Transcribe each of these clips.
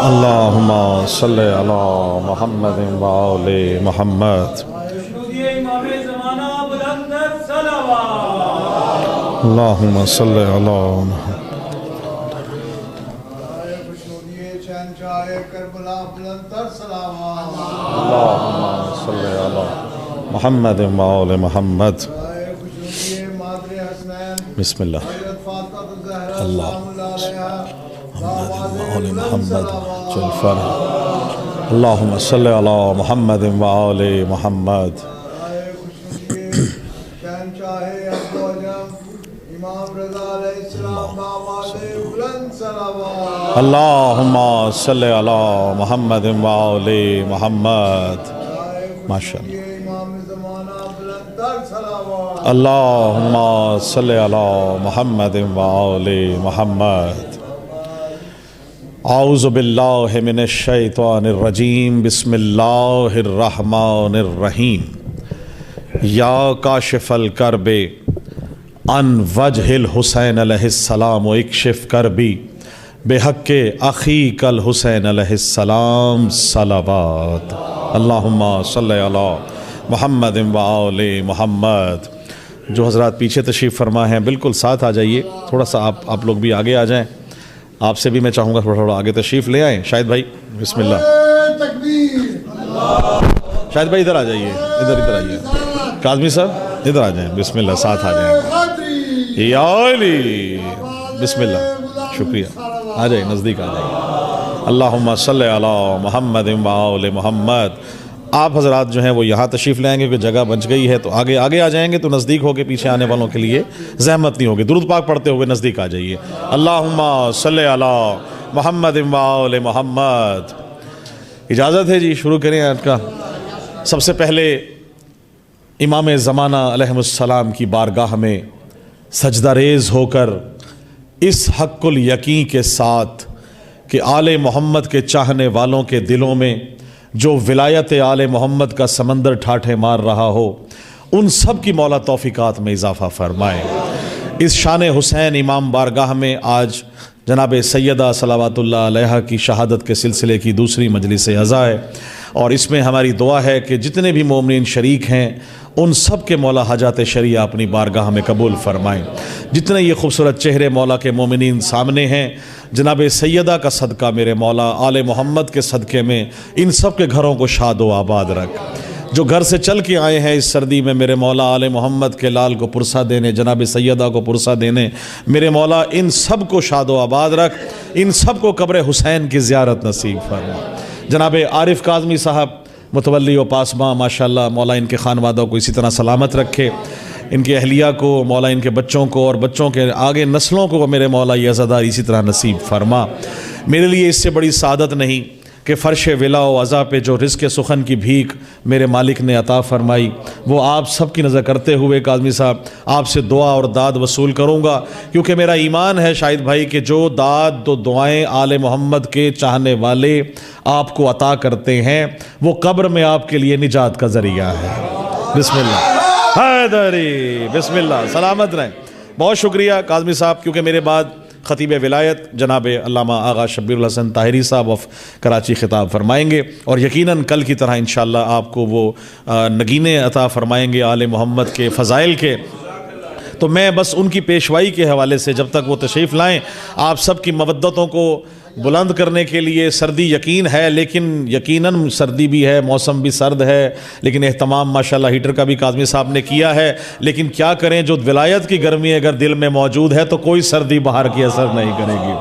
अल्लाहुम्मा सल्ले अला मुहम्मद व आले मुहम्मद। अल्लाहुम्मा सल्ले अला मुहम्मद व आले मुहम्मद। बिस्मिल्लाह। अल्लाह मोहम्मद जुल्फर। अल्लाहुम्मा सल्ले अला मुहम्मद व आले मुहम्मद। अल्लाहुम्मा सल्ले अला मुहम्मद व आले मुहम्मद। माशाअल्लाह। अल्लाहुम्मा सल्ले अला मुहम्मद व आले मुहम्मद। औज़ु बिल्लाहि मिनश शैतानिर रजीम। बिस्मिल्लाहिर रहमानिर रहीम। या काशिफल करबे अन वजहिल हुसैन अलैहिस्सलाम व इक्शिफ करबी बेहक्के अखी कल हुसैन अलैहिस्सलाम सलावत। अल्लाहुम्मा सल्ले अला मुहम्मद व आले मुहम्मद। जो हज़रात पीछे तशरीफ़ फरमा हैं बिल्कुल साथ आ जाइए, थोड़ा सा आप लोग भी आगे आ जाएं। आपसे भी मैं चाहूँगा थोड़ा आगे तशरीफ़ ले आएँ। शाहिद भाई बिस्मिल्लाह। शाहिद भाई इधर आ जाइए, इधर आइए। काज़मी साहब इधर आ जाएं, बिस्मिल्लाह, साथ आ जाएं। या अली बिस्मिल्लाह, शुक्रिया। आ जाइए, नज़दीक आ जाइए। अल्लाहुम्मा सल्ले अला मुहम्मद व आले मुहम्मद। आप हज़रात जो हैं वो यहाँ तशरीफ़ ले आएंगे क्योंकि जगह बच गई है, तो आगे आ जाएंगे तो नज़दीक होकर पीछे आने वालों के लिए ज़हमत नहीं होगी। दुरूद पाक पढ़ते हुए नज़दीक आ जाइए। अल्लाहुम्मा सल्ले अला मुहम्मद व आले मुहम्मद। इजाज़त है जी, शुरू करें आपका। सबसे पहले इमाम ज़माना अलैहिस्सलाम की बारगाह में सजदा रेज़ होकर इस हक़्क़ुल यकीन के साथ कि आले मोहम्मद के चाहने वालों के दिलों में जो विलायत आले मोहम्मद का समंदर ठाठे मार रहा हो, उन सब की मौला तौफ़ीक़ात में इजाफ़ा फ़रमाए। इस शान हुसैन इमाम बारगाह में आज जनाब सैयदा सलावतुल्लाह अलैहा की शहादत के सिलसिले की दूसरी मजलिस अज़ा है, और इसमें हमारी दुआ है कि जितने भी मोमिनीन शरीक हैं उन सब के मौला हजात शरिया अपनी बारगाह में कबूल फ़रमाएँ। जितने ये खूबसूरत चेहरे मौला के मोमिनीन सामने हैं, जनाब सैयदा का सदका मेरे मौला आले मोहम्मद के सदक़े में इन सब के घरों को शाद व आबाद रख। जो घर से चल के आए हैं इस सर्दी में मेरे मौला आले मोहम्मद के लाल को पुरसा देने, जनाब सैयदा को पुरसा देने, मेरे मौला इन सब को शाद व आबाद रख। इन सब को कब्र हुसैन की ज़ियारत नसीब फरमा। जनाब आरिफ काज़मी साहब मुतवल्ली व पासमा, माशाअल्लाह मौला इनके खानवादा को इसी तरह सलामत रखे, इनके अहलिया को मौला, इनके बच्चों को और बच्चों के आगे नस्लों को मेरे मौला ये अज़ादार इसी तरह नसीब फरमा। मेरे लिए इससे बड़ी सादत नहीं कि फ़र्श विला व अज़ा पे जो रिज़्क़ सुखन की भीख मेरे मालिक ने अता फ़रमाई, वो आप सब की नज़र करते हुए काज़मी साहब आपसे दुआ और दाद वसूल करूँगा, क्योंकि मेरा ईमान है शाहिद भाई कि जो दाद दो दुआएँ आले मोहम्मद के चाहने वाले आपको अता करते हैं वो कब्र में आपके लिए निजात का ज़रिया है। बिस्मिल्लाह हैदरी, बिस्मिल्लाह, सलामत रहें। बहुत शुक्रिया काज़मी साहब, क्योंकि मेरे बाद ख़तीब विलायत जनाब अल्लामा आगा शब्बीरुल हसन ताहिरी साहब ऑफ कराची ख़िताब फरमाएंगे, और यकीनन कल की तरह इंशाअल्लाह आपको वो नगीने अता फरमाएंगे आले मोहम्मद के फ़ज़ाइल के। तो मैं बस उनकी पेशवाई के हवाले से जब तक वो तशरीफ़ लाएँ, आप सब की मवद्दतों को बुलंद करने के लिए, सर्दी यकीन है लेकिन यकीनन सर्दी भी है, मौसम भी सर्द है, लेकिन एहतमाम माशाल्लाह हीटर का भी काज़मी साहब ने किया है। लेकिन क्या करें, जो विलायत की गर्मी अगर दिल में मौजूद है तो कोई सर्दी बाहर की असर नहीं करेगी।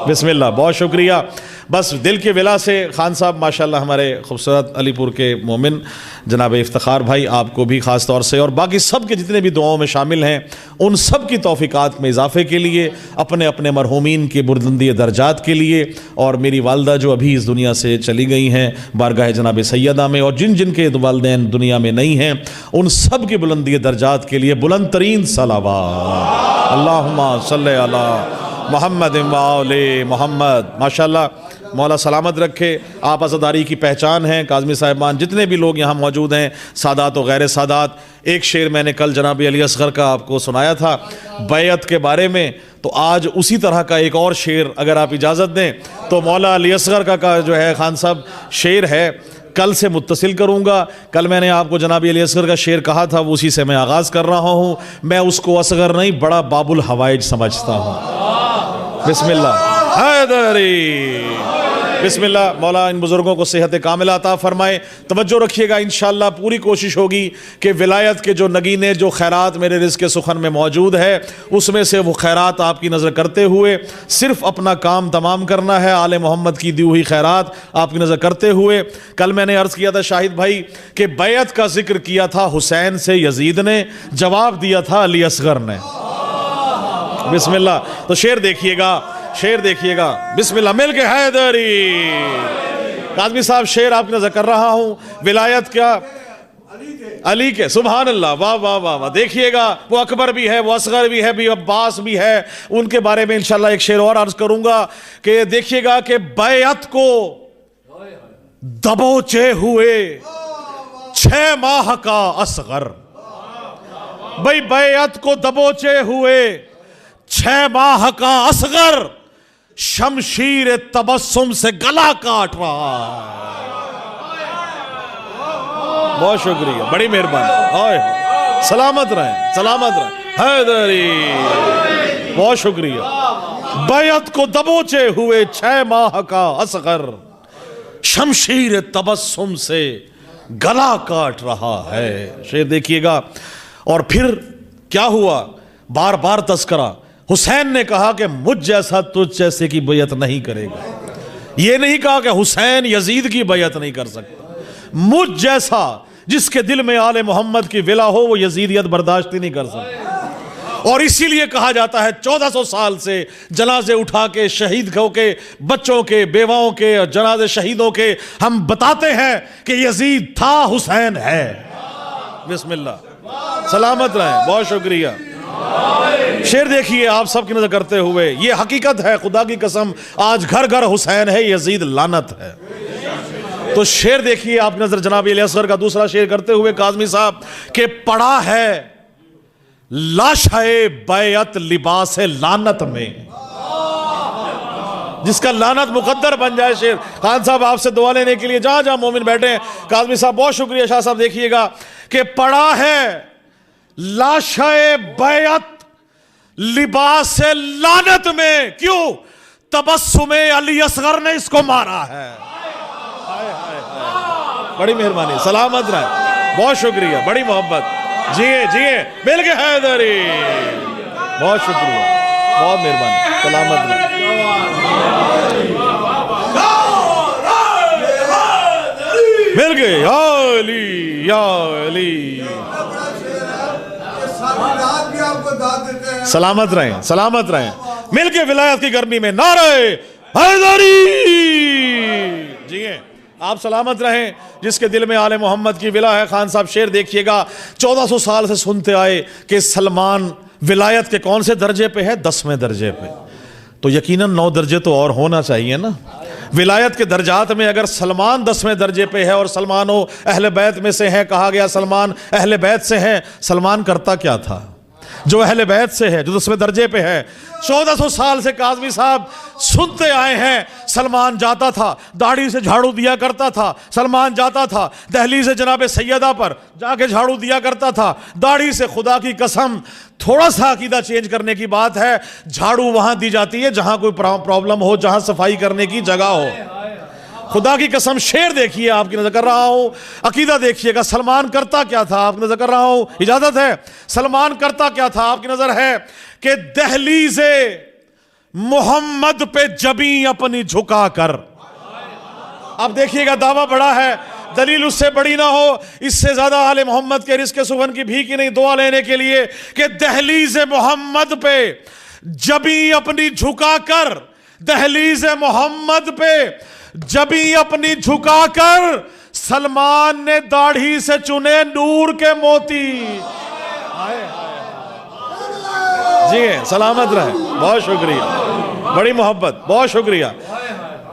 बिस्मिल्लाह, बहुत शुक्रिया। बस दिल के विला से खान साहब माशाल्लाह हमारे खूबसूरत अलीपुर के मोमिन जनाब इफ्तिखार भाई, आपको भी ख़ास तौर से और बाकी सब के जितने भी दुआओं में शामिल हैं उन सब की तौफ़ीक़ात में इजाफ़े के लिए, अपने अपने मरहूमीन के बुलंदी दर्जात के लिए, और मेरी वालदा जो अभी इस दुनिया से चली गई हैं बारगाह जनाब सैयदा में, और जिन जिन के वालिदैन दुनिया में नहीं हैं उन सब की बुलंदी दर्जात के लिए बुलंद तरीन सलावत। अल्लाहुम्मा सल्ले अला मोहम्मद वाले मोहम्मद। माशाल्लाह, मौला सलामत रखे। आप अज़ादारी की पहचान हैं। काज़मी साहिबान, जितने भी लोग यहाँ मौजूद हैं, सादात और गैर सादात, एक शेर मैंने कल जनाब अली असगर का आपको सुनाया था बैत के बारे में, तो आज उसी तरह का एक और शेर अगर आप इजाज़त दें तो मौला अली असगर का जो है खान साहब शेर है, कल से मुत्तसिल करूँगा। कल मैंने आपको जनाब अली असगर का शेर कहा था, वो उसी से मैं आगाज़ कर रहा हूँ। मैं उसको असगर नहीं, बड़ा बाबुल हवाइज समझता हूँ। बिस्मिल्लाह हैदरी, बिस्मिल्लाह। मौला इन बुज़ुर्गों को सेहत कामिला अता फरमाए। तवज्जो रखिएगा, इंशाअल्लाह पूरी कोशिश होगी कि विलायत के जो नगीने, जो खैरात मेरे रिज़्क़ के सुखन में मौजूद है, उसमें से वो खैरात आपकी नज़र करते हुए सिर्फ अपना काम तमाम करना है। आले मोहम्मद की दी हुई खैरात आपकी नज़र करते हुए, कल मैंने अर्ज़ किया था शाहिद भाई कि बैत का जिक्र किया था हुसैन से यजीद ने, जवाब दिया था अली असगर ने। बिस्मिल्लाह। तो शेर देखिएगा, शेर देखिएगा, बिस्मिल्लाह। मिल के हैदरी। काज़मी साहब, शेर आपकी नजर कर रहा हूं। विलायत क्या अली के, सुभान अल्लाह, वाह वाह वाह वाह। देखिएगा, वो अकबर भी है, वो असगर भी है, भी अब्बास भी है, उनके बारे में इंशाल्लाह एक शेर और अर्ज करूंगा कि देखिएगा कि बैत को दबोचे हुए 6 माह का असगर, भाई बैत को दबोचे हुए 6 माह का असगर शमशीर तबस्सुम से गला काट रहा है। बहुत शुक्रिया, बड़ी मेहरबानी। सलामत रहें, सलामत रहें हैदरी। बहुत शुक्रिया। बैत को दबोचे हुए 6 माह का असगर शमशीर तबस्सुम से गला काट रहा है। शेर देखिएगा। और फिर क्या हुआ, बार बार तस्करा। हुसैन ने कहा कि मुझ जैसा तुझ जैसे की बैत नहीं करेगा। यह नहीं कहा कि हुसैन यजीद की बैत नहीं कर सकता। मुझ जैसा जिसके दिल में आले मोहम्मद की विला हो, वो यजीदियत बर्दाश्त ही नहीं कर सकता। और इसीलिए कहा जाता है 1400 साल से जनाजे उठा के, शहीद के बच्चों के, बेवाओं के, जनाजे शहीदों के हम बताते हैं कि यजीद था, हुसैन है। बिस्मिल्लाह, सलामत रहें। बहुत शुक्रिया। शेर देखिए आप सबकी नजर करते हुए, ये हकीकत है, खुदा की कसम, आज घर घर हुसैन है, यजीद लानत है। तो शेर देखिए आप नजर जनाब अली असगर का दूसरा शेर करते हुए काज़मी साहब के पड़ा है लाशाए बैत लिबास लानत में, जिसका लानत मुकद्दर बन जाए। शेर खान साहब आपसे दुआ लेने के लिए जहां जहां मोमिन बैठे हैं, काज़मी साहब बहुत शुक्रिया। शाह साहब देखिएगा कि पड़ा है लाशाए बैत लिबास लानत में, क्यों? तबस्सुमे अली असगर ने इसको मारा है। बड़ी मेहरबानी, सलामत रहे। बहुत शुक्रिया, बड़ी मोहब्बत। जिए जिए, मिल के हैदरी। बहुत शुक्रिया, बहुत मेहरबानी, सलामत रहे। मिल गए या अली, या अली। सलामत रहें, सलामत रहें। मिलके विलायत की गर्मी में नारे हैदरी। जिए, आप सलामत रहें। जिसके दिल में आले मोहम्मद की विला है। खान साहब शेर देखिएगा। 1400 साल से सुनते आए कि सलमान विलायत के कौन से दर्जे पे है? 10वें दर्जे पे। तो यकीनन 9 दर्जे तो और होना चाहिए ना। विलायत के दर्जात में अगर सलमान 10वें दर्जे पे है और सलमानो अहले बैत में से है, कहा गया सलमान अहले बैत से है, सलमान करता क्या था जो अहले बैत से है, जो 10वें दर्जे पे है? 1400 साल से काज़मी साहब सुनते आए हैं, सलमान जाता था, दाढ़ी से झाड़ू दिया करता था। सलमान जाता था दहलीज से जनाब सैयदा पर जाके झाड़ू दिया करता था, दाढ़ी से। खुदा की कसम, थोड़ा सा अकीदा चेंज करने की बात है। झाड़ू वहां दी जाती है जहां कोई प्रॉब्लम हो, जहां सफाई करने की जगह हो। खुदा की कसम, शेर देखिए आपकी नजर कर रहा हूं, अकीदा देखिएगा। सलमान करता क्या था आपकी नजर कर रहा हूं, इजाजत है। सलमान करता क्या था आपकी नजर है कि दहलीज़े मोहम्मद पे जबी अपनी झुका कर। अब देखिएगा, दावा बड़ा है, दलील उससे बड़ी ना हो, इससे ज्यादा आले मोहम्मद के रिज़्क़ सुगन की भीख ही नहीं दुआ लेने के लिए कि दहलीज़े मोहम्मद पे जबी अपनी झुका कर, दहलीज़े मोहम्मद पे जबी अपनी झुकाकर सलमान ने दाढ़ी से चुने नूर के मोती। जी सलामत रहे, बहुत शुक्रिया। बड़ी मोहब्बत, बहुत शुक्रिया।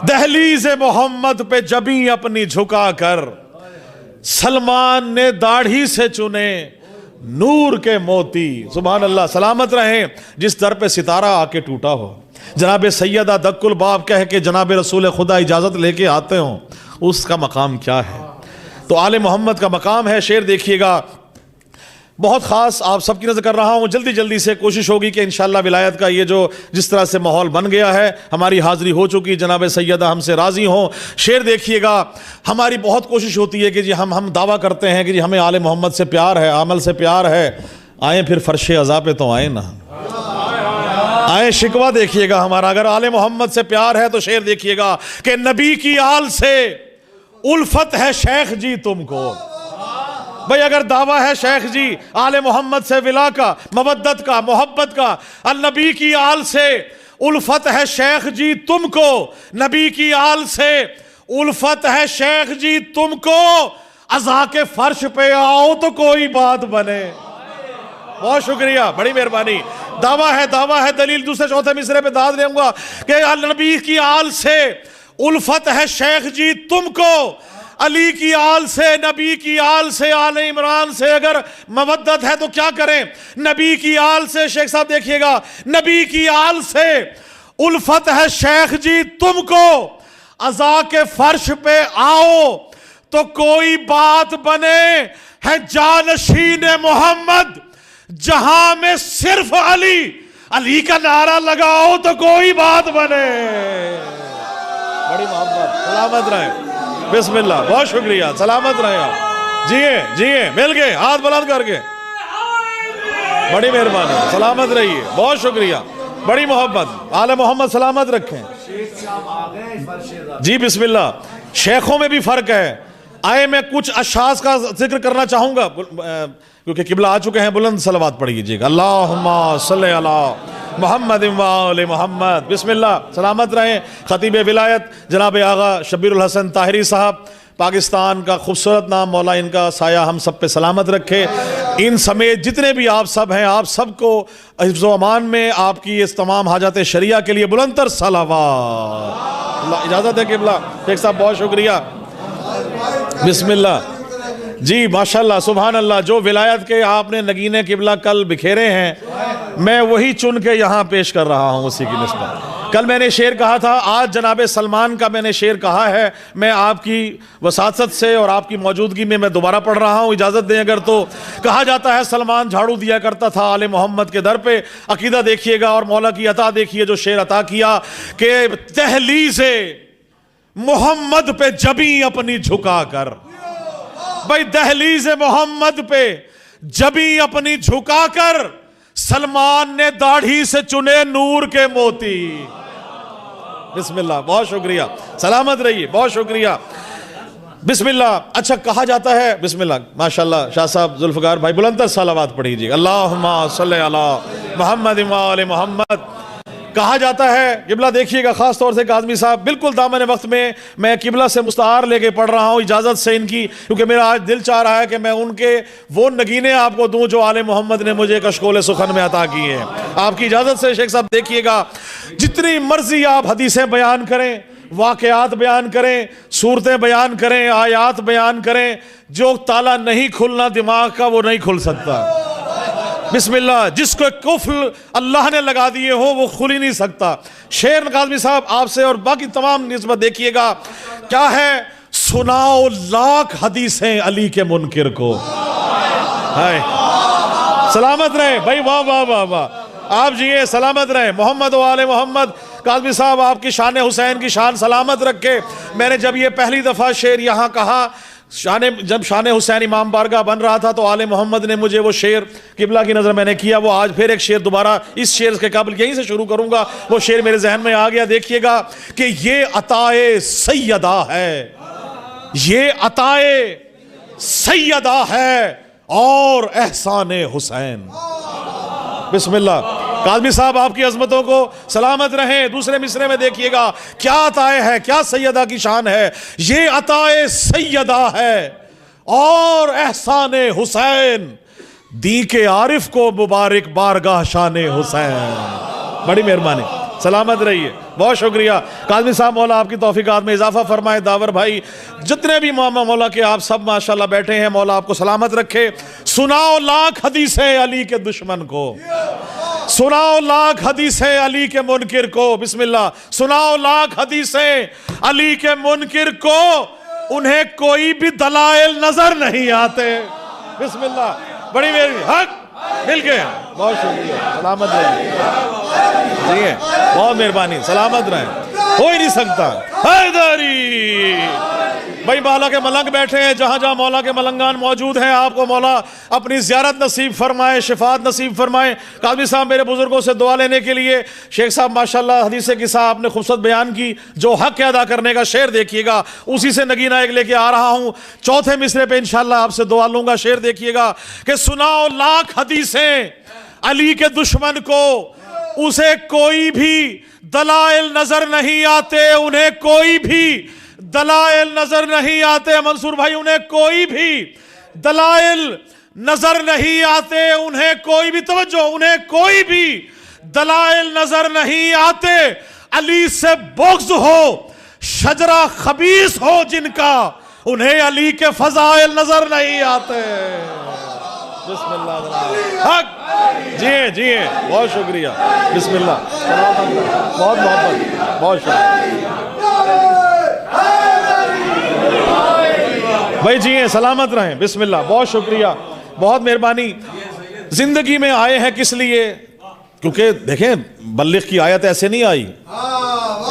दहलीज मोहम्मद पे जबी अपनी झुका कर, सलमान ने दाढ़ी से चुने नूर के मोती। सुभान अल्लाह। सलामत रहें जिस दर पे सितारा आके टूटा हो। जनाब सैयदा दक्कुल बाब कह के जनाब रसूल खुदा इजाज़त लेके आते हो, उसका मकाम क्या है? तो आले मोहम्मद का मकाम है। शेर देखिएगा, बहुत ख़ास आप सबकी नज़र कर रहा हूँ। जल्दी जल्दी से कोशिश होगी कि इंशाअल्लाह विलायत का ये जो जिस तरह से माहौल बन गया है, हमारी हाज़िरी हो चुकी, जनाब सैयदा हमसे राज़ी हों। शेर देखिएगा, हमारी बहुत कोशिश होती है कि जी हम दावा करते हैं कि जी हमें आले मोहम्मद से प्यार है, आमल से प्यार है, आए फिर फ़र्श अज़ा पे तो आए ना, आए शिकवा देखिएगा हमारा। अगर आले मोहम्मद से प्यार है तो शेर देखिएगा कि नबी की आल से उल्फत है शेख जी तुमको। भाई अगर दावा है शेख जी आले मोहम्मद से विला का, मवद्दत का, मोहब्बत का, नबी की आल से उल्फत है शेख जी तुमको, नबी की आल से उल्फत है शेख जी तुमको, अज़ा के फर्श पे आओ तो कोई बात बने। बहुत शुक्रिया, बड़ी मेहरबानी। दावा है, दलील दूसरे चौथे मिसरे पे दाद दूंगा कि नबी की आल से उल्फत है शेख जी तुमको, अली की आल से, नबी की आल से, आले इमरान से अगर मवद्दत है तो क्या करें? नबी की आल से, शेख साहब देखिएगा, नबी की आल से उल्फत है शेख जी तुमको, अज़ा के फर्श पे आओ तो कोई बात बने, है जानशीन मोहम्मद जहां में सिर्फ अली, अली का नारा लगाओ तो कोई बात बने। बड़ी मोहब्बत। सलामत रहे, बिस्मिल्लाह। बहुत शुक्रिया, सलामत रहे आप। जिए मिल गए हाथ बुलंद करके, बड़ी मेहरबानी। सलामत रहिए, बहुत शुक्रिया, बड़ी मोहब्बत। आले मोहम्मद सलामत रखें जी। बिस्मिल्लाह। शेखों में भी फर्क है। आए मैं कुछ अशास का जिक्र करना चाहूंगा क्योंकि किबला आ चुके हैं। बुलंद सलवात पढ़िएगा, अल्लाहुम्मा सल्ली अला मोहम्मद व आले मोहम्मद। बिस्मिल्लाह। सलामत रहें। खतीब विलायत जनाब आगा शब्बीरुल हसन ताहिरी साहब, पाकिस्तान का खूबसूरत नाम, मौला इनका साया हम सब पे सलामत रखे। इन समेत जितने भी आप सब हैं, आप सबको हिफ्ज़ व अमान में आपकी इस तमाम हाजत शरिया के लिए बुलंदतर सलावत। इजाज़त है किबला। शेख साहब बहुत शुक्रिया। बिस्मिल्लाह जी, माशाल्लाह, सुभान अल्लाह। जो विलायत के आपने नगीने किबला कल बिखेरे हैं, मैं वही चुन के यहाँ पेश कर रहा हूँ उसी की निस्बत। कल मैंने शेर कहा था, आज जनाब सलमान का मैंने शेर कहा है। मैं आपकी वसासत से और आपकी मौजूदगी में मैं दोबारा पढ़ रहा हूँ, इजाज़त दें अगर तो। कहा जाता है सलमान झाड़ू दिया करता था आले मोहम्मद के दर पे। अकीदा देखिएगा और मौला की अता देखिए, जो शेर अता किया कि दहलीज़े मोहम्मद पे जबी अपनी झुका कर। भाई दहलीज मोहम्मद पे जबी अपनी झुका कर, सलमान ने दाढ़ी से चुने नूर के मोती। बिस्मिल्लाह। बहुत शुक्रिया, सलामत रहिए, बहुत शुक्रिया। बिस्मिल्लाह। अच्छा, कहा जाता है, बिस्मिल्लाह, माशाल्लाह। शाह साहब जुल्फकार भाई बुलंद सलावत पढ़िए, अल्लाहुम्मा सल्ली अला मोहम्मद व आले मोहम्मद। कहा जाता है, किबला देखिएगा, खास तौर से काज़मी साहब, बिल्कुल दामन वक्त में मैं किबला से मुस्तार लेके पढ़ रहा हूँ, इजाज़त से इनकी, क्योंकि मेरा आज दिल चाह रहा है कि मैं उनके वो नगीने आपको दूं जो आले मोहम्मद ने मुझे कशकोल सुखन में अता किए हैं। आपकी इजाज़त से शेख साहब देखिएगा, जितनी मर्जी आप हदीसें बयान करें, वाक़यात बयान करें, सूरतें बयान करें, आयात बयान करें, जो ताला नहीं खुलना दिमाग का वो नहीं खुल सकता। बिस्मिल्लाह। जिसको कुफ्र अल्लाह ने लगा दिए हो वो खुल ही नहीं सकता। शेर काज़मी साहब आपसे और बाकी तमाम निस्बत देखिएगा, क्या है? सुनाओ लाख हदीसें अली के मुनकिर को। हाय, सलामत रहे भाई, वाह वाह वाह वाह। आप जिए, सलामत रहे। मोहम्मद व आले मोहम्मद। काज़मी साहब आपकी शान हुसैन की शान सलामत रखे। मैंने जब ये पहली दफ़ा शेर यहाँ कहा, जब शान हुसैन इमाम बारगाह बन रहा था, तो आले मोहम्मद ने मुझे वो शेर किबला की नज़र मैंने किया, वो आज फिर एक शेर दोबारा इस शेर के काबिल यहीं से शुरू करूंगा। वो शेर मेरे जहन में आ गया। देखिएगा कि ये अताए सैयदा है, ये अताए सैयदा है और एहसाने हुसैन। बिस्मिल्लाह। काज़मी साहब आपकी अजमतों को सलामत रहें। दूसरे मिसरे में देखिएगा क्या अताए है, क्या सैयदा की शान है। ये अताए सैयदा है और एहसाने हुसैन, दी के आरिफ को मुबारक बारगाह शान हुसैन। बड़ी मेहरबानी। सलामत रहिए, बहुत शुक्रिया। काज़मी साहब मौला आपकी तौफीकात में इजाफा फरमाए। दावर भाई जितने भी मौला के आप सब माशाल्लाह बैठे हैं, मौला आपको सलामत रखे। सुनाओ लाख हदीसें अली के दुश्मन को, सुनाओ लाख हदीसें अली के मुनकिर को, बिस्मिल्लाह। सुनाओ लाख हदीसें अली के मुनकिर को, उन्हें कोई भी दलाइल नजर नहीं आते। बिस्मिल्लाह, बड़ी मेरी हक मिल गए, बहुत शुक्रिया, सलामत रहिए जी, बहुत मेहरबानी, सलामत रहें, हो ही नहीं सकता। हैदरी भाई मौला के मलंग बैठे हैं, जहां जहां मौला के मलंगान मौजूद हैं, आपको मौला अपनी ज़ियारत नसीब फरमाए, शिफात नसीब फरमाए। काज़मी साहब मेरे बुजुर्गों से दुआ लेने के लिए, शेख साहब माशाल्लाह हदीस की साहब आपने खूबसूरत बयान की, जो हक अदा करने का शेर देखिएगा, उसी से नगीना एक लेके आ रहा हूं। चौथे मिसरे पे इंशाल्लाह आपसे दुआ लूंगा। शेर देखिएगा कि सुनाओ लाख हदीसें अली के दुश्मन को, उसे कोई भी दलाइल नजर नहीं आते, उन्हें कोई भी दलाइल नजर नहीं आते। मंसूर भाई, उन्हें कोई भी दलाइल नजर नहीं आते, उन्हें कोई भी, तवज्जो, उन्हें कोई भी दलाइल नजर नहीं आते। अली से बुग़्ज़ हो, शजरा खबीस हो जिनका, उन्हें अली के फजाइल नजर नहीं आते। बिस्मिल्लाह, हक जी जी, बहुत शुक्रिया, बिस्मिल्लाह, बहुत मोहब्बत, बहुत शुक्रिया भाई जी, सलामत रहें, बिस्मिल्लाह, बहुत शुक्रिया, बहुत मेहरबानी। जिंदगी में आए हैं किस लिए? क्योंकि देखें, बल्लिग की आयत ऐसे नहीं आई,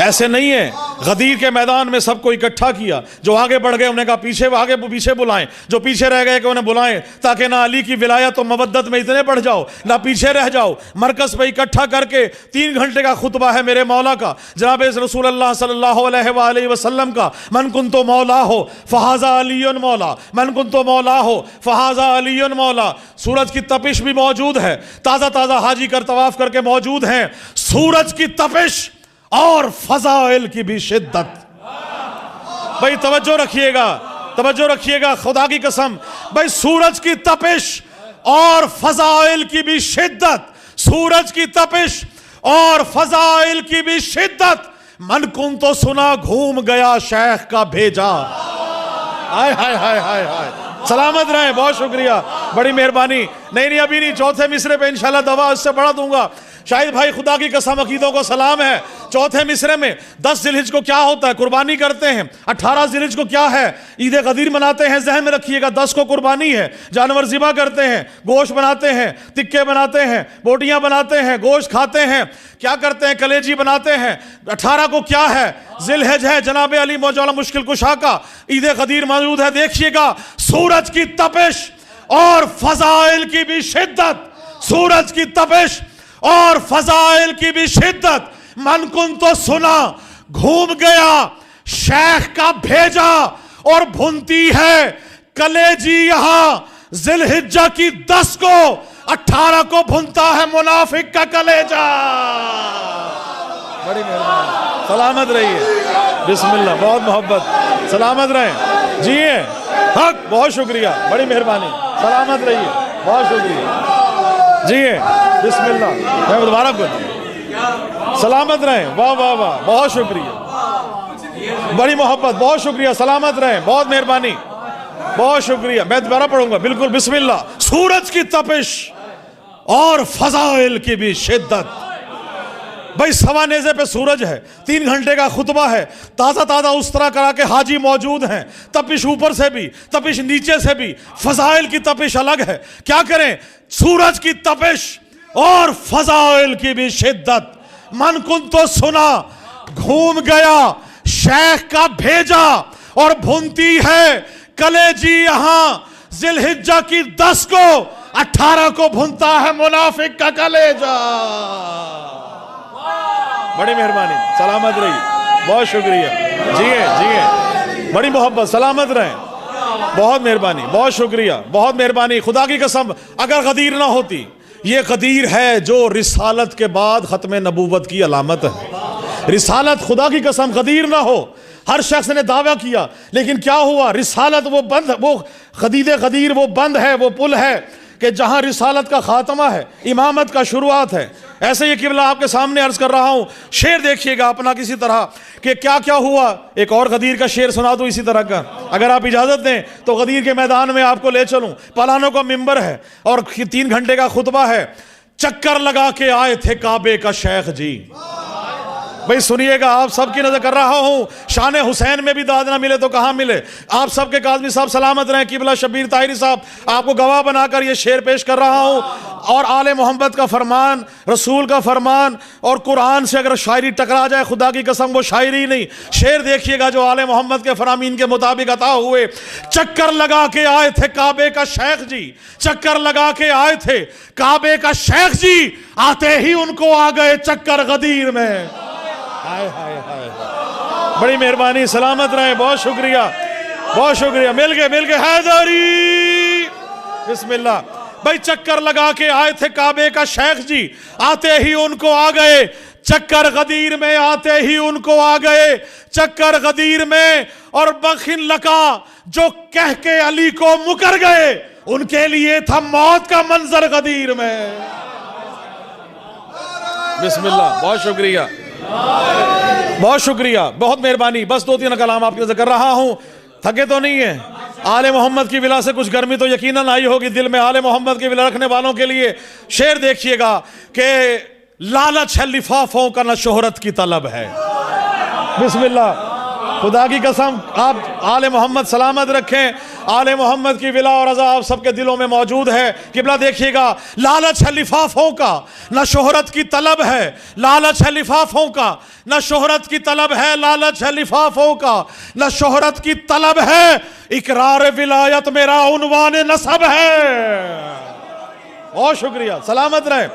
ऐसे नहीं है। गदीर के मैदान में सबको इकट्ठा किया, जो आगे बढ़ गए उन्हें कहा पीछे, आगे पीछे बुलाएं, जो पीछे रह गए कि उन्हें बुलाएं, ताकि ना अली की विलायत और मवद्दत में इतने बढ़ जाओ ना पीछे रह जाओ। मरकज पे इकट्ठा करके 3 घंटे का खुतबा है मेरे मौला का, जनाब रसूलुल्लाह सल्लल्लाहु अलैहि वसल्लम का। मन कुंतो मौला हो फहाजा अलीयुन मौला, मन कुंतो मौला हो फहाजा अलीयुन मौला। सूरज की तपिश भी मौजूद है, ताज़ा ताज़ा हाजी कर तवाफ करके मौजूद हैं। सूरज की तपिश और फजाइल की भी शिद्दत। भाई तवज्जो रखिएगा, तवज्जो रखिएगा, खुदा की कसम। भाई सूरज की तपिश और फजाइल की भी शिद्दत, सूरज की तपिश और फजाइल की भी शिद्दत। मन कुन तो सुना घूम गया शेख का भेजा। हाय हाय हाय हाय हाय, सलामत रहें, बहुत शुक्रिया, बड़ी मेहरबानी। नहीं अभी नहीं, चौथे मिसरे पे इंशाल्लाह दवा इससे बढ़ा दूंगा। शाहिद भाई खुदा की कसम अकीदों को सलाम है। चौथे मिसरे में 10 ज़िलहिज को क्या होता है? कुर्बानी करते हैं। 18 ज़िलहिज को क्या है? ईद गदीर मनाते हैं, जहन में रखिएगा। 10 को कुर्बानी है, जानवर ज़िबा करते हैं, गोश्त बनाते हैं, टिक्के बनाते हैं, बोटियां बनाते हैं, गोश्त खाते हैं, क्या करते हैं, कलेजी बनाते हैं। 18 को क्या है? ज़िलहिज है, जनाब अली मौला मुश्किल कुशा का ईद गदीर मौजूद है। देखिएगा सूरज की तपिश और फजाइल की भी शिद्दत, सूरज की तपिश और फजाइल की भी शिद्दत। मन कुन तो सुना घूम गया शेख का भेजा, और भुनती है कलेजी यहां जिलहिज्जा की 10 को, 18 को भुनता है मुनाफिक का कलेजा। बड़ी मेहरबानी, सलामत रहिए, बिस्मिल्लाह, बहुत मोहब्बत, सलामत रहें, जिए, हक, बहुत शुक्रिया, बड़ी मेहरबानी, सलामत रहिए, बहुत शुक्रिया, जिए, बिस्मिल्लाह, मैं दोबारा बोल, सलामत रहें, वाह वाह वाह, बहुत शुक्रिया, बड़ी मोहब्बत, बहुत शुक्रिया, सलामत रहें, बहुत मेहरबानी, बहुत शुक्रिया। मैं दोबारा पढ़ूंगा, बिल्कुल, बिस्मिल्लाह। सूरज की तपिश और फजाइल की भी शिद्दत। भाई सवा नेज़े पे सूरज है, 3 घंटे का खुतबा है, ताज़ा ताज़ा उस तरह करा के हाजी मौजूद हैं। तपिश ऊपर से भी, तपिश नीचे से भी, फजाइल की तपिश अलग है। क्या करें? सूरज की तपिश और फजाइल की भी शिद्दत। मन कुन तो सुना घूम गया शेख का भेजा, और भुनती है कलेजी यहां जिलहिज्जा की 10 को, 18 को भुनता है मुनाफिक का कलेजा। बड़ी मेहरबानी, सलामत रहिए, बहुत शुक्रिया, जिए जिए, बड़ी मोहब्बत, सलामत रहें, बहुत मेहरबानी, बहुत शुक्रिया, बहुत मेहरबानी। खुदा की कसम अगर गदीर ना होती, ये गदीर है जो रिसालत के बाद खत्म नबूवत की अलामत है। रिसालत, खुदा की कसम, गदीर ना हो, हर शख्स ने दावा किया, लेकिन क्या हुआ? रिसालत वो बंद, वो खदीद गदीर वो बंद है, वो पुल है कि जहां रिसालत का खात्मा है, इमामत का शुरुआत है, ऐसे ये किबला आपके सामने अर्ज कर रहा हूं। शेर देखिएगा अपना किसी तरह कि क्या क्या हुआ। एक और गदीर का शेर सुना दूं इसी तरह का, अगर आप इजाजत दें तो गदीर के मैदान में आपको ले चलूं। पलानों का मिंबर है और 3 घंटे का खुतबा है। चक्कर लगा के आए थे काबे का शेख जी। भाई सुनिएगा, आप सबकी नजर कर रहा हूं, शान हुसैन में भी दाद ना मिले तो कहां मिले। आप सबके काज़मी साहब सलामत रहें, किबला शबीर ताहिरी साहब आपको गवाह बनाकर ये शेर पेश कर रहा हूं। और आले मोहम्मद का फरमान, रसूल का फरमान और कुरान से अगर शायरी टकरा जाए, खुदा की कसम वो शायरी नहीं, शेर देखिएगा जो आले मोहम्मद के फरामीन के मुताबिक अता हुए। चक्कर लगा के आए थे काबे का शेख जी, चक्कर लगा के आए थे काबे का शेख जी, आते ही उनको आ गए चक्कर गदीर में। हाय हाय हाय, बड़ी मेहरबानी, सलामत रहे, बहुत शुक्रिया, बहुत शुक्रिया। मिल गए हैदरी, बिस्मिल्लाह। भाई चक्कर लगा के आए थे काबे का शेख जी, आते ही उनको आ गए चक्कर गदीर में, आते ही उनको आ गए चक्कर गदीर में। और बखिन लका जो कह के अली को मुकर गए, उनके लिए था मौत का मंजर गदीर में। बिस्मिल्लाह, बहुत शुक्रिया, बहुत शुक्रिया, बहुत मेहरबानी। बस 2-3 कलाम आपकी नजर कर रहा हूं, थके तो नहीं है। आले मोहम्मद की विला से कुछ गर्मी तो यकीनन आई होगी दिल में। आले मोहम्मद की विला रखने वालों के लिए शेर देखिएगा कि लालच है लिफाफों का, न शोहरत की तलब है। बिस्मिल्लाह, खुदा की कसम, आप आले मोहम्मद सलामत रखें। आले मोहम्मद की विला और रज़ा आप सबके दिलों में मौजूद है। किबला देखिएगा, लालच है लिफाफों का, न शोहरत की तलब है। लालच है लिफाफों का, न शोहरत की तलब है। लालच है लिफाफों का, न शोहरत की तलब है। इकरार विलायत मेरा उन्वान नसब है। बहुत शुक्रिया, सलामत रहे।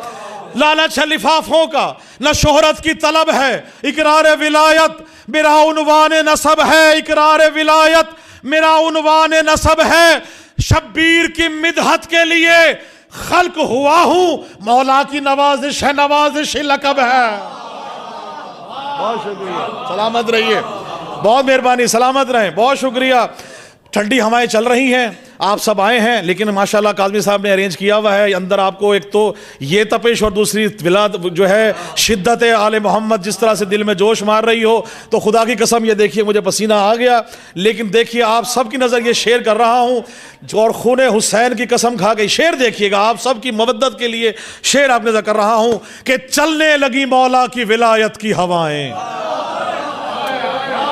लालच है लिफाफों का, न शोहरत की तलब है। इकरार विलायत मेरा उन्वान नसब है। इकरार विलायत मेरा उन्वान नसब है। शब्बीर की मिदहत के लिए खल्क हुआ हूं, मौला की नवाजिश है, नवाजिश लकब है। बहुत शुक्रिया, सलामत रहिए, बहुत मेहरबानी, सलामत रहें, बहुत शुक्रिया। ठंडी हवाएं चल रही हैं, आप सब आए हैं, लेकिन माशाल्लाह काज़मी साहब ने अरेंज किया हुआ है। अंदर आपको एक तो ये तपिश और दूसरी विला जो है शिद्दत आले मोहम्मद जिस तरह से दिल में जोश मार रही हो, तो खुदा की कसम ये देखिए मुझे पसीना आ गया। लेकिन देखिए आप सब की नज़र ये शेर कर रहा हूँ और खून हुसैन की कसम खा गई। शेर देखिएगा, आप सब की मवद्दत के लिए शेर आप नज़र कर रहा हूँ कि चलने लगी मौला की विलायत की हवाएं।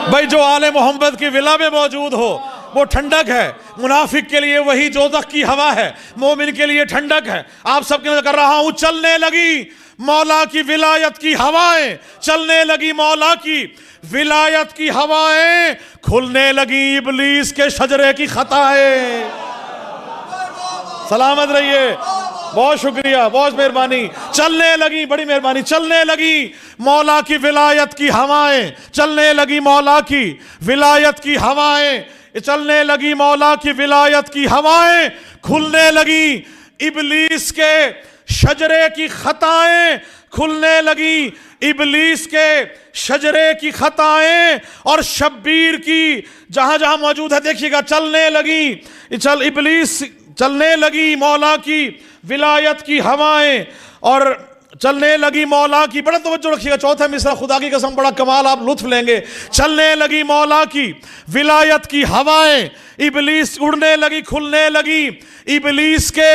भाई जो आले मोहम्मद की विला में मौजूद हो वो ठंडक है। मुनाफिक के लिए वही जोज़ख की हवा है, मोमिन के लिए ठंडक है। आप सबके नजर कर रहा हूं, चलने लगी मौला की विलायत की हवाएं, चलने लगी मौला की विलायत की हवाएं, खुलने लगी इबलीस के शजरे की खताएं। सलामत रहिए, बहुत शुक्रिया, बहुत मेहरबानी। चलने लगी, बड़ी मेहरबानी, चलने लगी मौला की विलायत की हवाएं, चलने लगी मौला की विलायत की हवाएं, चलने लगी मौला की विलायत की हवाएं, खुलने लगी इबलीस के शजरे की खताएं, खुलने लगी इबलीस के शजरे की खताएं। और शब्बीर की जहां जहां मौजूद है देखिएगा, चलने लगी, इबलीस चलने लगी मौला की विलायत की हवाएं और चलने लगी मौला की, बड़ा तवज्जो रखिएगा, चौथा मिसरा खुदा की कसम बड़ा कमाल, आप लुत्फ लेंगे। चलने लगी मौला की विलायत की हवाएं, इबलीस उड़ने लगी, खुलने लगी इबलीस के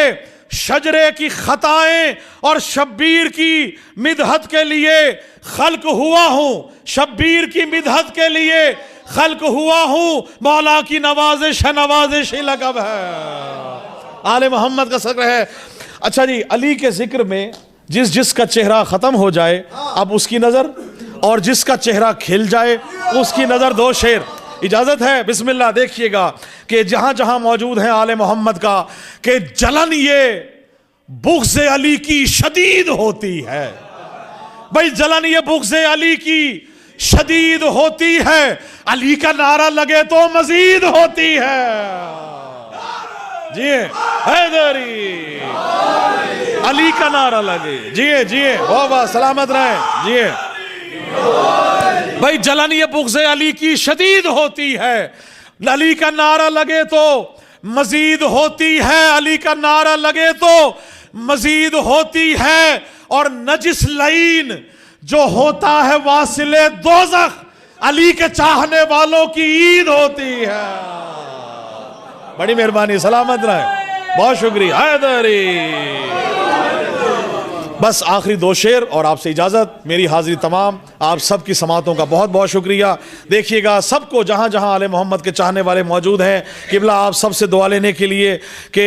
शजरे की खताएं। और शब्बीर की मिदहत के लिए खल्क हुआ हूं, शब्बीर की मिदहत के लिए खल्क हुआ हूं, मौला की नवाजिश है, नवाजिश ही लकब है। आले मोहम्मद का जिक्र है। अच्छा जी, अली के जिक्र में जिसका चेहरा खत्म हो जाए अब उसकी नजर, और जिसका चेहरा खिल जाए उसकी नजर। 2 शेर इजाजत है, बिस्मिल्लाह। देखिएगा कि जहां जहां मौजूद हैं आले मोहम्मद का, कि जलन ये बुग़्ज़ अली की शदीद होती है। भाई जलन ये बुग़्ज़ अली की शदीद होती है, अली का नारा लगे तो मजीद होती है। जी हैदरी, अली का नारा लगे, जिए जिए, वाह वाह, सलामत रहे, जिए। भाई जलन ये बुग़्ज़ अली की शदीद होती है, अली का नारा लगे तो मजीद होती है, अली का नारा लगे तो मजीद होती है। और नजिस लाइन जो होता है वासिले दोज़ख, अली के चाहने वालों की ईद होती है। बड़ी मेहरबानी, सलामत रहे, बहुत शुक्रिया हैदरी। बस आखिरी दो शेर और आपसे इजाज़त। मेरी हाजिरी तमाम, आप सब की समातों का बहुत बहुत शुक्रिया। देखिएगा सबको, जहाँ जहाँ आले मोहम्मद के चाहने वाले मौजूद हैं, किबला आप सबसे दुआ लेने के लिए कि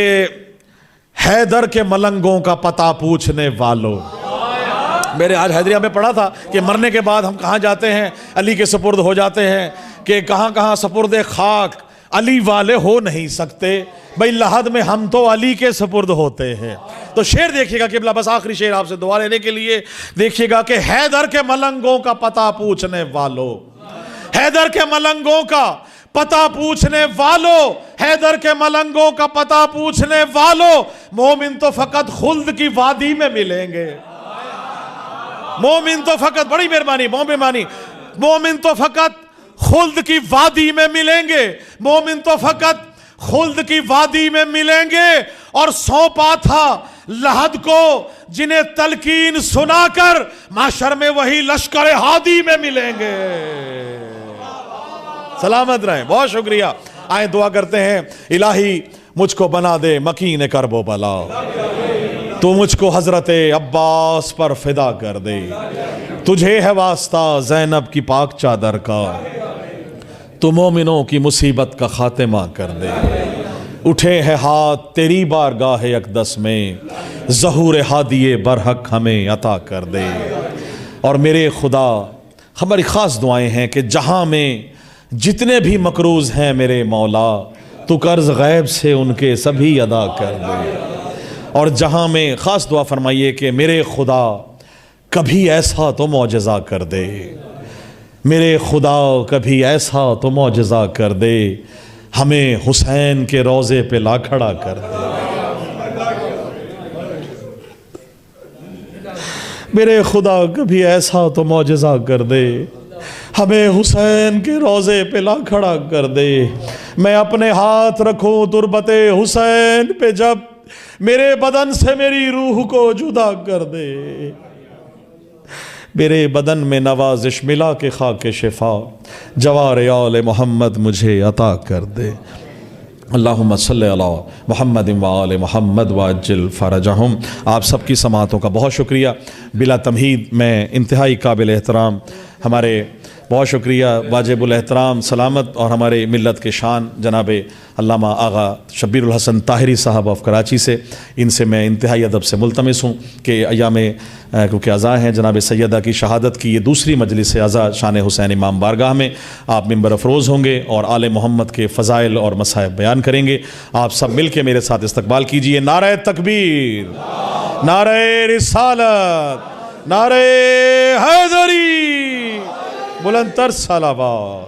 हैदर के मलंगों का पता पूछने वालों। मेरे आज हैदरिया में पढ़ा था कि मरने के बाद हम कहाँ जाते हैं, अली के सपुर्द हो जाते हैं, कि कहाँ कहाँ सपुर्द खाक अली वाले हो नहीं सकते भाई, लहद में हम तो अली के सपुर्द होते हैं। तो शेर देखिएगा किबला, बस आखिरी शेर आपसे दुआ लेने के लिए। देखिएगा कि हैदर के मलंगों का पता पूछने वालों, हैदर के मलंगों का पता पूछने वालों, हैदर के मलंगों का पता पूछने वालों, मोमिन तो फकत खुल्द की वादी में मिलेंगे। मोमिन तो फकत, बड़ी मेहरबानी, मोमिन तो फकत खुल्द की वादी में मिलेंगे, मोमिन तो फकत खुल्द की वादी में मिलेंगे। और सौंपा था लहद को जिन्हें तलकीन सुनाकर, माशर में वही लश्कर हादी में मिलेंगे। सलामत रहें, बहुत शुक्रिया। आए दुआ करते हैं, इलाही मुझको बना दे मकीन करबो बला, तू मुझको हजरत अब्बास पर फिदा कर दे, तुझे है वास्ता ज़ैनब की पाक चादर का, तू मोमिनों की मुसीबत का खातिमा कर दे। उठे है हाथ तेरी बारगाह अक़दस में, ज़हूर हादिये बरहक हमें अता कर दे। और मेरे खुदा, हमारी ख़ास दुआएं हैं कि जहाँ में जितने भी मकरूज़ हैं मेरे मौला, तू कर्ज़ गैब से उनके सभी अदा कर दे। और जहाँ में ख़ास दुआ फरमाइए कि मेरे खुदा कभी ऐसा तो मौजज़ा कर दे, मेरे खुदा कभी ऐसा तो मौजज़ा कर दे, हमें हुसैन के रोज़े पे ला खड़ा कर दे। मेरे खुदा कभी ऐसा तो मौजज़ा कर दे, हमें हुसैन के रोज़े पे ला खड़ा कर दे। मैं अपने हाथ रखूं तुरबते हुसैन पे जब, मेरे बदन से मेरी रूह को जुदा कर दे। मेरे बदन में नवाजिश मिला के खाके शिफा, जवार आले मोहम्मद मुझे अता कर दे। अल्लाहुम्मा सल्ली अला मुहम्मद व आले मोहम्मद वअज्जिल फ़रजहुम। आप सबकी समातों का बहुत शुक्रिया। बिला तमहीद मैं इंतहाई काबिल एहतराम हमारे बहुत शुक्रिया वाजिबुल एहतराम सलामत और हमारे मिल्लत के शान जनाब अल्लामा आगा शब्बीरुल हसन ताहिरी साहब ऑफ कराची से, इनसे मैं इंतहाई अदब से मुल्तमिस हूँ कि अयाम क्योंकि अज़ा हैं जनाब सैयदा की शहादत की ये दूसरी मजलिस अज़ा शान हुसैन इमाम बारगाह में आप मिंबर अफरोज़ होंगे और आले मोहम्मद के फ़ज़ाइल और मसाइब बयान करेंगे। आप सब मिल के मेरे साथ इस्तकबाल कीजिए। नारे तकबीर, नारे रिसालत, नारे हैदरी, बुलंदतर सलावत।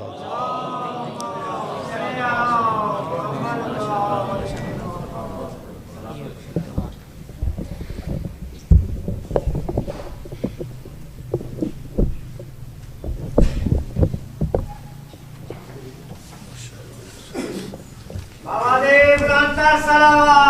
बुलंदतर सलावत।